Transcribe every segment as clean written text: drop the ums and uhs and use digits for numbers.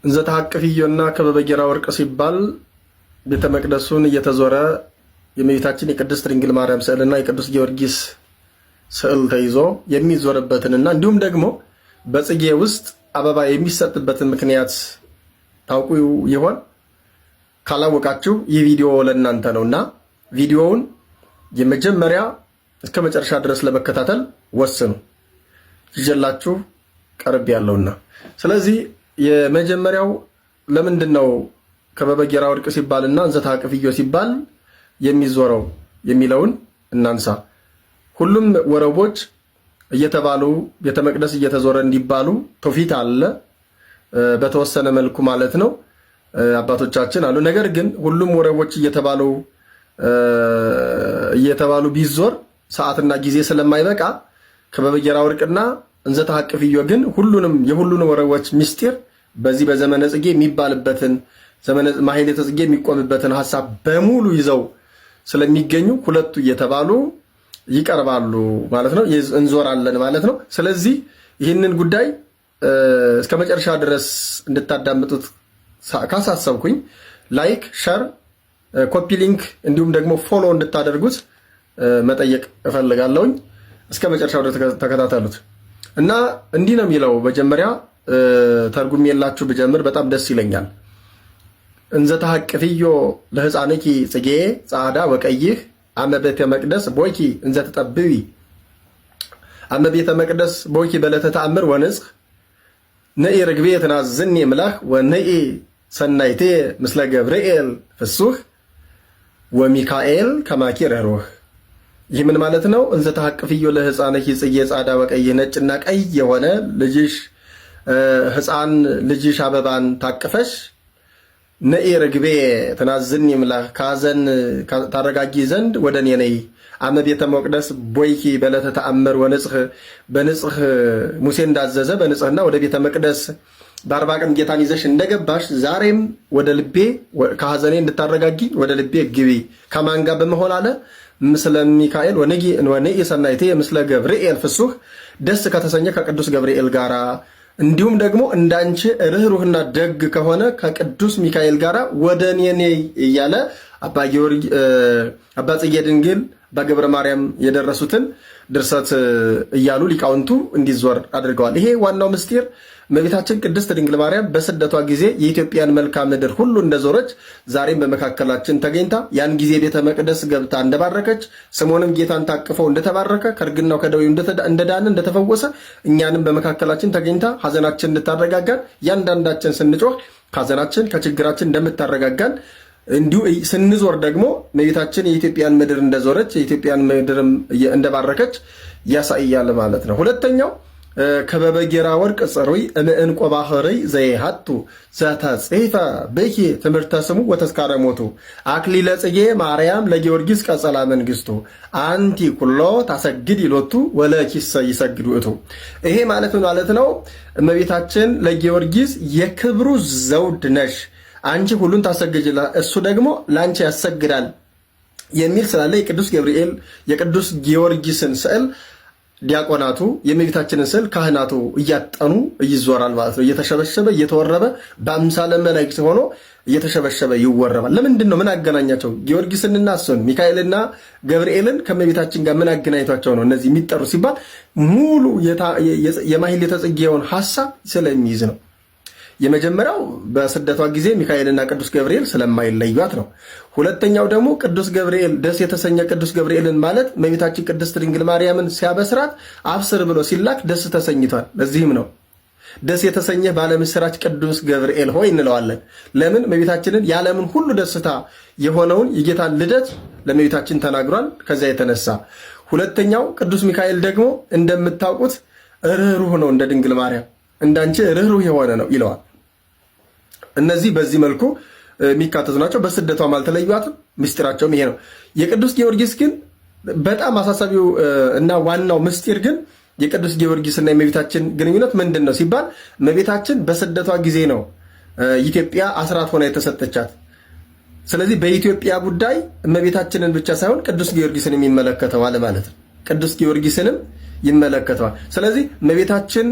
እንዘ ተሐቅፍዮና ከበበ ጌራ ወርቅ ሲባል ቤተ መቅደሱን እየተዞረ የእመቤታችን የቅድስት ድንግል ማርያም ስዕልና የቅዱስ ጊዮርጊስ ስዕል ተይዞ የሚዞርበትንና እንዲሁም ደግሞ በጽጌ ውስጥ አበባ የሚሰጥበትን ምክንያት ታውቁ ይሆን? ካላወቃችሁ ይህ ቪዲዮ ለእናንተ ነውና ቪዲዮውን የመጀመሪያ እስከ መጨረሻ ድረስ ለመከታተል ወስኑ። ይዤላችሁ ቀርብ ያለውና ስለዚህ የመጀመሪያው ለምንድን ነው ከበበ ጌራ ወርቅ ሲባልና እንዘ ተሐቅፍዮ ሲባል የሚዞረው የሚለውን እናንሳ። ሁሉም ወረቦች እየተባሉ ቤተ መቅደስ እየተዞረ እንዲባሉ ትውፊት አለ፣ በተወሰነ መልኩ ማለት ነው። አባቶቻችን አሉ። ነገር ግን ሁሉም ወረቦች እየተባሉ ቢዞር ሰዓትና ጊዜ ስለማይበቃ ከበበ ጌራ ወርቅና እንዘ ተሐቅፍዮ ግን የሁሉንም ወረቦች ምስጢር በዚህ በዘመነ ጽጌ የሚባልበትን ዘመነ ማህሌተ ጽጌ የሚቆምበትን ሐሳብ በሙሉ ይዘው ስለሚገኙ ሁለቱ እየተባሉ ይቀርባሉ ማለት ነው። እንዞራለን ማለት ነው። ስለዚህ ይህንን ጉዳይ እስከ መጨረሻ ድረስ እንድታዳምጡት ካሳሰብኩኝ ላይክ፣ ሸር፣ ኮፒ ሊንክ እንዲሁም ደግሞ ፎሎ እንድታደርጉት መጠየቅ እፈልጋለሁኝ። እስከ መጨረሻው ድረስ ተከታተሉት እና እንዲህ ነው የሚለው። መጀመሪያ ተርጉሜላችሁ ብጀምር በጣም ደስ ይለኛል። እንዘ ተሐቅፍዮ ለሕፃንኪ ጽጌ ጻዕዳ ወቀይህ አመ ቤተ መቅደስ ቦኪ እንዘ ተጠብቢ አመ ቤተ መቅደስ ቦኪ በለተ ተአምር ወንጽህ ነኢ ርግቤ ተናዝኒ ምላህ ወነኢ ሰናይቴ ምስለ ገብርኤል ፍሱህ ወሚካኤል ከማኪ ረሮህ። ይህ ምን ማለት ነው? እንዘ ተሐቅፍዮ ለሕፃንኪ ጽጌ ጻዕዳ ወቀይህ ነጭና ቀይ የሆነ ሕፃን ልጅሽ አበባን ታቅፈሽ ነኢ ርግቤ ተናዝኒ ምላህ ካዘን ታረጋጊ ዘንድ ወደ እኔ ነይ። አመ ቤተ መቅደስ ቦይኪ በለተ ተአምር ወንጽህ በንጽህ ሙሴ እንዳዘዘ በንጽህና ወደ ቤተ መቅደስ በአርባ ቀን ጌታን ይዘሽ እንደገባሽ ዛሬም ወደ ልቤ ከሐዘኔ እንድታረጋጊ ወደ ልቤ ግቢ። ከማን ጋር በመሆን አለ? ምስለ ሚካኤል ወነኢ ሰናይቴ ምስለ ገብርኤል ፍሱህ ደስ ከተሰኘ ከቅዱስ ገብርኤል ጋራ እንዲሁም ደግሞ እንዳንቺ ርህሩህና ደግ ከሆነ ከቅዱስ ሚካኤል ጋር ወደ እኔ ነይ እያለ አባ ጽጌ ድንግል በገብረ ማርያም የደረሱትን ድርሰት እያሉ ሊቃውንቱ እንዲዞር አድርገዋል። ይሄ ዋናው ምስጢር እመቤታችን ቅድስት ድንግል ማርያም በስደቷ ጊዜ የኢትዮጵያን መልክዓ ምድር ሁሉ እንደዞረች ዛሬም በመካከላችን ተገኝታ ያን ጊዜ ቤተ መቅደስ ገብታ እንደባረከች ስምዖንም ጌታን ታቅፈው እንደተባረከ ከእርግናው ከደዌው እንደዳነ እንደተፈወሰ እኛንም በመካከላችን ተገኝታ ሐዘናችን እንድታረጋጋን ያንዳንዳችን ስንጮህ ከሐዘናችን ከችግራችን እንደምታረጋጋን እንዲሁ ስንዞር ደግሞ እመቤታችን የኢትዮጵያን ምድር እንደዞረች የኢትዮጵያን ምድርም እንደባረከች ያሳያል ማለት ነው። ሁለተኛው ከበበ ጌራ ወርቅ ጽሩይ እምዕንቆ ባህርይ ዘይሃቱ ዘተጽሕፈ ብኪ ትምህርተ ስሙ ወተስካረ ሞቱ አክሊለ ጽጌ ማርያም ለጊዮርጊስ ቀጸላ መንግስቱ አንቲ ኩሎ ታሰግድ ይሎቱ ወለኪሰ ይሰግዱ እቱ። ይሄ ማለት ነው እመቤታችን ለጊዮርጊስ የክብሩ ዘውድ ነሽ፣ አንቺ ሁሉን ታሰግጅላ እሱ ደግሞ ለአንቺ ያሰግዳል የሚል ስላለ የቅዱስ ገብርኤል የቅዱስ ጊዮርጊስን ስዕል ዲያቆናቱ የእመቤታችንን ስዕል ካህናቱ እያጠኑ ይዞራል ማለት ነው። እየተሸበሸበ እየተወረበ በአምሳለ መላእክት ሆኖ እየተሸበሸበ ይወረባል። ለምንድን ነው? ምን አገናኛቸው? ጊዮርጊስንና እሱን ሚካኤልና ገብርኤልን ከእመቤታችን ጋር ምን አገናኝቷቸው ነው እነዚህ የሚጠሩ ሲባል ሙሉ የማህሌተ ጽጌውን ሐሳብ ስለሚይዝ ነው። የመጀመሪያው በስደቷ ጊዜ ሚካኤልና ቅዱስ ገብርኤል ስለማይለዩት ነው። ሁለተኛው ደግሞ ቅዱስ ገብርኤል ደስ የተሰኘ ቅዱስ ገብርኤልን ማለት እመቤታችን ቅድስት ድንግል ማርያምን ሲያበስራት አብስር ብሎ ሲላክ ደስ ተሰኝቷል። ለዚህም ነው ደስ የተሰኘ ባለምስራች ቅዱስ ገብርኤል ሆይ እንለዋለን። ለምን? እመቤታችንን የዓለምን ሁሉ ደስታ የሆነውን የጌታን ልደት ለእመቤታችን ተናግሯል። ከዚያ የተነሳ ሁለተኛው ቅዱስ ሚካኤል ደግሞ እንደምታውቁት ርኅሩህ ነው፣ እንደ ድንግል ማርያም እንዳንቺ ርኅሩህ የሆነ ነው ይለዋል። እነዚህ በዚህ መልኩ የሚካተቱ ናቸው። በስደቷም አልተለዩአትም። ምስጢራቸውም ይሄ ነው። የቅዱስ ጊዮርጊስ ግን በጣም አሳሳቢው እና ዋናው ምስጢር ግን የቅዱስ ጊዮርጊስና የእመቤታችን ግንኙነት ምንድን ነው ሲባል እመቤታችን በስደቷ ጊዜ ነው ኢትዮጵያ አስራት ሆና የተሰጠቻት። ስለዚህ በኢትዮጵያ ጉዳይ እመቤታችንን ብቻ ሳይሆን ቅዱስ ጊዮርጊስን የሚመለከተው አለ ማለት ነው። ቅዱስ ጊዮርጊስንም ይመለከተዋል። ስለዚህ እመቤታችን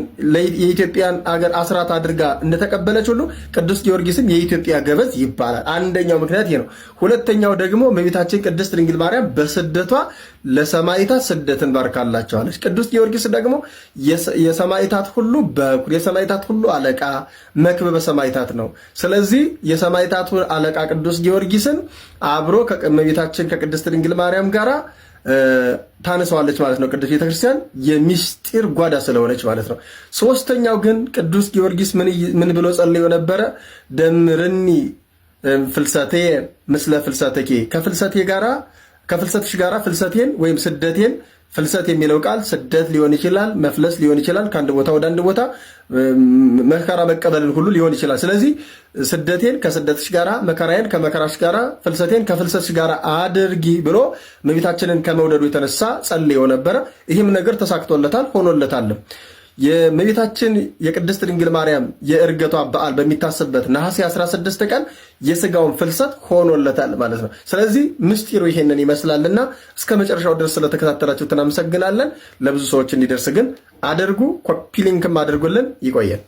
የኢትዮጵያን አገር አስራት አድርጋ እንደተቀበለች ሁሉ ቅዱስ ጊዮርጊስም የኢትዮጵያ ገበዝ ይባላል። አንደኛው ምክንያት ይሄ ነው። ሁለተኛው ደግሞ እመቤታችን ቅድስት ድንግል ማርያም በስደቷ ለሰማዕታት ስደትን ባርካላቸዋለች። ቅዱስ ጊዮርጊስ ደግሞ የሰማዕታት ሁሉ በኩር፣ የሰማዕታት ሁሉ አለቃ፣ መክበበ ሰማዕታት ነው። ስለዚህ የሰማዕታቱ አለቃ ቅዱስ ጊዮርጊስን አብሮ ከእመቤታችን ከቅድስት ድንግል ማርያም ጋራ ታነሳዋለች ማለት ነው። ቅዱስ ቤተክርስቲያን የሚስጢር ጓዳ ስለሆነች ማለት ነው። ሶስተኛው ግን ቅዱስ ጊዮርጊስ ምን ብሎ ጸልዮ ነበረ? ደምርኒ ፍልሰቴ ምስለ ፍልሰተኪ፣ ከፍልሰትሽ ጋራ ፍልሰቴን ወይም ስደቴን። ፍልሰት የሚለው ቃል ስደት ሊሆን ይችላል፣ መፍለስ ሊሆን ይችላል፣ ከአንድ ቦታ ወደ አንድ ቦታ መከራ መቀበልን ሁሉ ሊሆን ይችላል። ስለዚህ ስደቴን ከስደትሽ ጋራ፣ መከራዬን ከመከራሽ ጋራ፣ ፍልሰቴን ከፍልሰትሽ ጋራ አድርጊ ብሎ እመቤታችንን ከመውደዱ የተነሳ ጸልዮ ነበረ። ይህም ነገር ተሳክቶለታል፣ ሆኖለታል። የእመቤታችን የቅድስት ድንግል ማርያም የዕርገቷ በዓል በሚታሰብበት ነሐሴ 16 ቀን የስጋውን ፍልሰት ሆኖለታል ማለት ነው። ስለዚህ ምስጢሩ ይሄንን ይመስላልና እስከ መጨረሻው ድረስ ስለተከታተላችሁት እናመሰግናለን። ለብዙ ሰዎች እንዲደርስ ግን አድርጉ፣ ኮፒ ሊንክም አድርጉልን። ይቆየን።